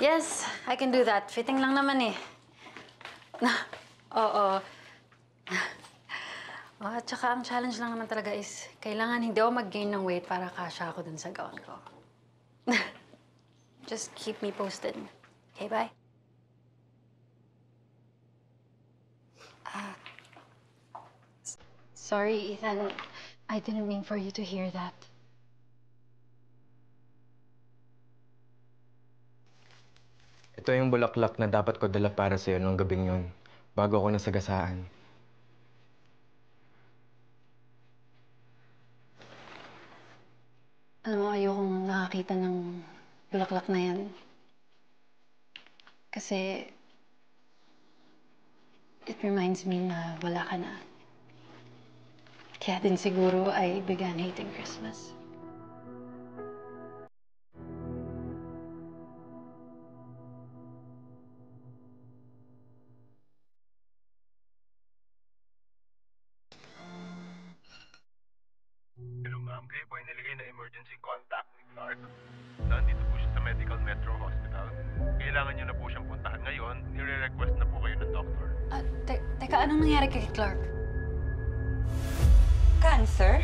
Yes, I can do that. Fitting lang naman eh. Oo. Oh, at saka ang challenge lang naman talaga is kailangan hindi ako mag-gain ng weight para kasya ako dun sa gown ko. Just keep me posted. Okay, bye? Sorry, Ethan. I didn't mean for you to hear that. Ito yung bulaklak na dapat ko dala para sa'yo nung gabing yun, bago ako nasagasaan. Alam mo, ayokong nakakita ng bulaklak na yan. Kasi it reminds me na wala ka na. Kaya din siguro I began hating Christmas. Hello ma'am, kayo po ay nilagay na emergency contact ni Clark. Nandito po siya sa Medical Metro Hospital. Kailangan niyo na po siyang puntahan ngayon. Nire-request na po kayo ng doktor. Teka, anong nangyari kay Clark? Cancer?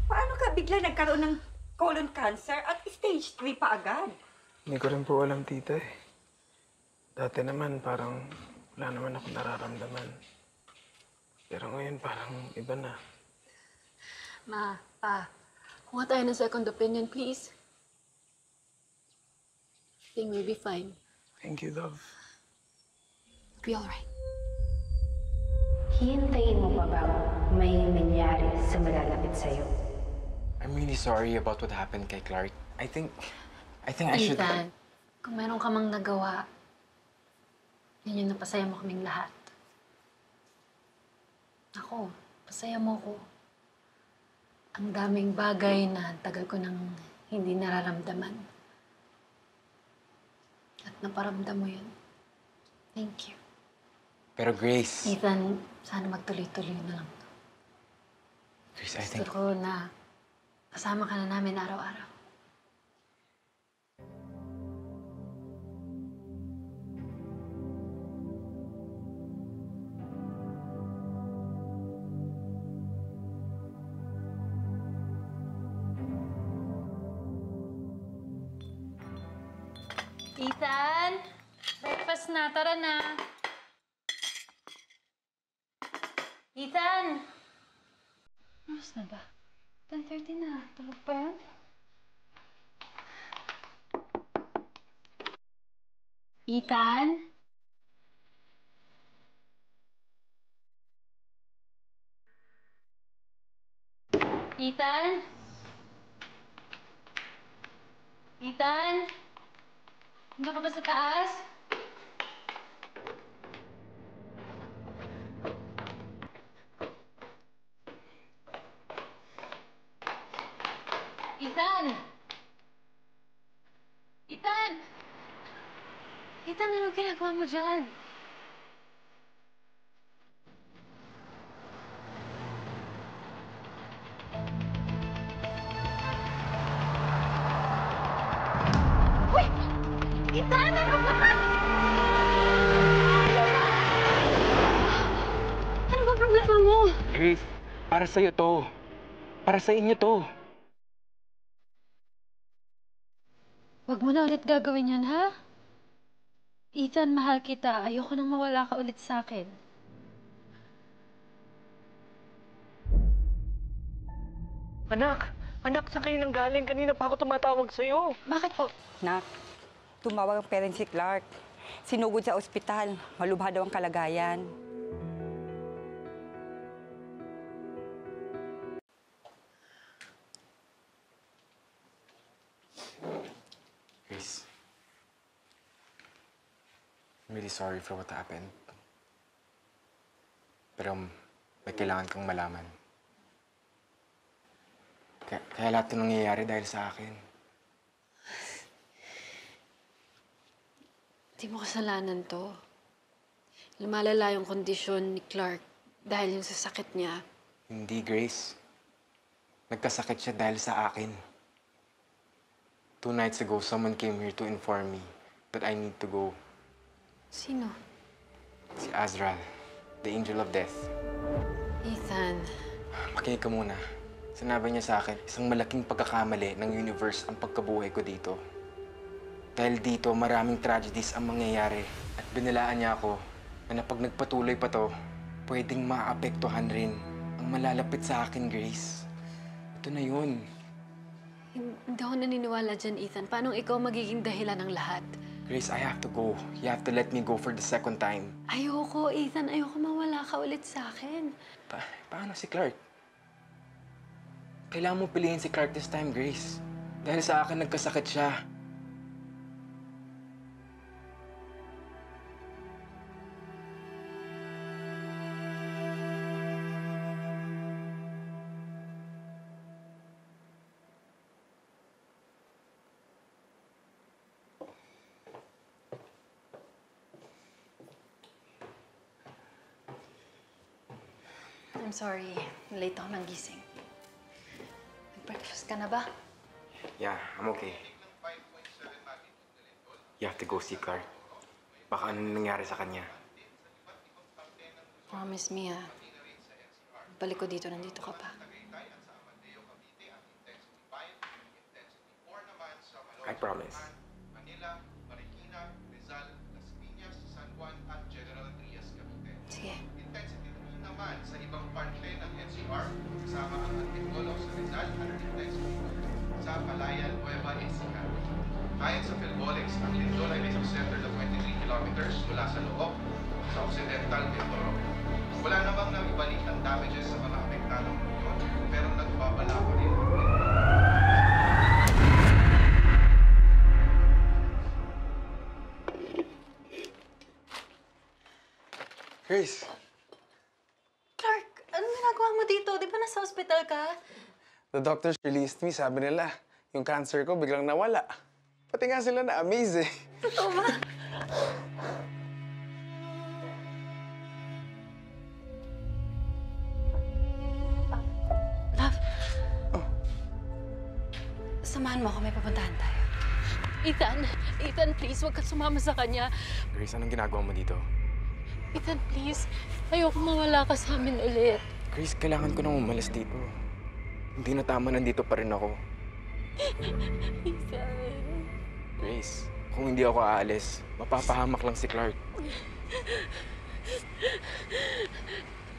Paano ka bigla nagkaroon ng colon cancer at stage 3 pa agad? Hindi ko rin po alam, tita eh. Dati naman parang wala naman ako nararamdaman. Pero ngayon parang iba na. Ma, Pa, kuha tayo ng second opinion, please. Thing will be fine. Thank you, love. Be alright. Hihintayin mo pa bang may nangyari sa malalapit sa'yo? I'm really sorry about what happened kay Clark. I think I should... Ethan, kung meron ka mang nagawa, yun yung napasaya mo kaming lahat. Ako, pasaya mo ko. Ang daming bagay na tagal ko nang hindi nararamdaman. At naparamdam mo yun. Thank you. Pero Grace... Ethan, sana magtuloy-tuloy na lang. Grace, I think... Gusto ko na kasama ka na namin araw-araw. Ethan! Breakfast na. Tara na. Ethan! Oras na ba? 10:30 na. Tulog pa yan? Ethan? Ethan? Ethan? Hindi ka ba sa taas? Ethan! Ethan! Ethan, ano ginagawa mo dyan? Uy! Ethan, ano ba? Ano ba problema mo? Grace, para sa'yo to. Para sa inyo to. Huwag mo na ulit gagawin yan, ha? Ethan, mahal kita. Ayoko nang mawala ka ulit sa akin. Anak! Anak, saan kayo nanggaling? Kanina pa ako tumatawag sa'yo. Bakit po? Nak, tumawag ang parents si Clark. Sinugod sa ospital. Malubha daw ang kalagayan. Grace, I'm really sorry for what happened. Pero may kailangan kang malaman. Kaya lahat ito nangyayari dahil sa akin. Hindi mo kasalanan to. Lumalala yung kondisyon ni Clark dahil yung sa sakit niya. Hindi, Grace. Nagkasakit siya dahil sa akin. 2 nights ago, someone came here to inform me but I need to go. Sino? Si Azrael, the angel of death. Ethan. Makinig ka muna. Sinabi niya sa akin, isang malaking pagkakamali ng universe ang pagkabuhay ko dito. Dahil dito, maraming tragedies ang mangyayari. At binilaan niya ako na pag nagpatuloy pa to, pwedeng maapektuhan rin ang malalapit sa akin, Grace. Ito na yun. Hindi ako naniniwala dyan, Ethan. Paano ikaw magiging dahilan ng lahat? Grace, I have to go. You have to let me go for the second time. Ayoko, Ethan. Ayoko mawala ka ulit sa akin. Paano si Clark? Kailangan mo piliin si Clark this time, Grace. Dahil sa akin, nagkasakit siya. I'm sorry. Late ako nang gising. Nag-breakfast ka na ba? Yeah, I'm okay. You have to go see Clark. Baka ano nangyari sa kanya. Promise me, balik ko dito, nandito ka pa. I promise. Sige. Naman sa ibang parte ng NCR, kasama ang Antipolo sa Rizal at intensity sa Palayan, Nueva Ecija. Ayon sa Philbolix, ang lindol ay may center na 23 kilometers mula sa loob sa Occidental Mindoro. Wala namang nabibalik ng damages sa mga apektadong rehiyon, pero nagbabala pa rin ang lindol. Grace! Clark, anong ginagawa mo dito? Di ba nasa ospital ka? The doctors released me, sabi nila. Yung cancer ko biglang nawala. Pati nga sila na-amaze eh. Totoo ba? Love. Samahan mo ako, may pupuntahan tayo. Ethan, please, huwag ka sumama sa kanya. Grace, anong ginagawa mo dito? Ethan, please. Ayoko mawala ka sa amin ulit. Grace, kailangan ko nang umalis dito. Hindi na tama, nandito pa rin ako. Ethan. Grace, kung hindi ako aalis, mapapahamak lang si Clark.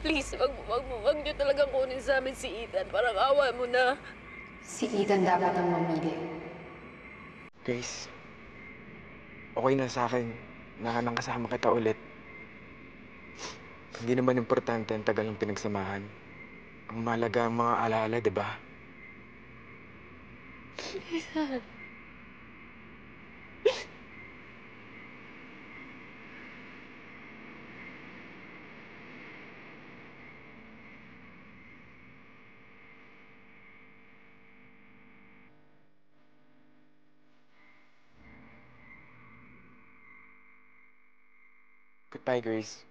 Please, wag niyo talagang kunin sa amin si Ethan. Parang awa mo na. Si Ethan dapat ang mamili. Grace, okay na sa akin na kasama kita ulit. Hindi naman importante ang tagal ng pinagsamahan. Ang mahalaga ang mga alaala, di ba? Ethan. Goodbye, Grace.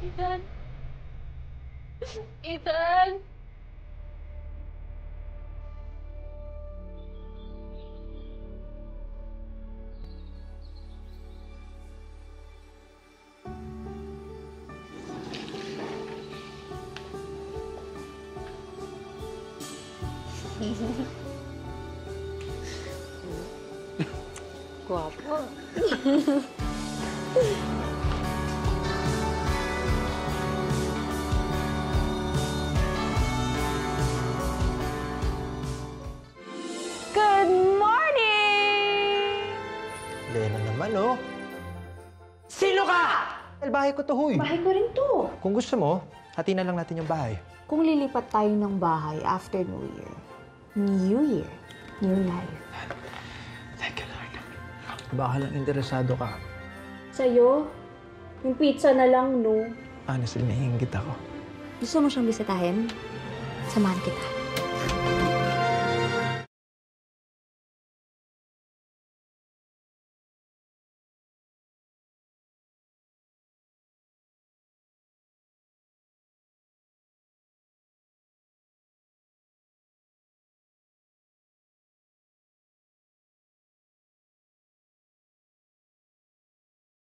Ethan. Ethan. Guwapo. Good morning! Lena naman, oh. Sino ka? Bahay ko to, huy. Bahay ko rin to. Kung gusto mo, hati na lang natin yung bahay. Kung lilipat tayo ng bahay after New Year, New life. Thank you, Lord. Baka lang interesado ka. Sa'yo, yung pizza na lang, no? Honestly, nahihingit ako. Gusto mo siyang bisitahin? Samahan kita.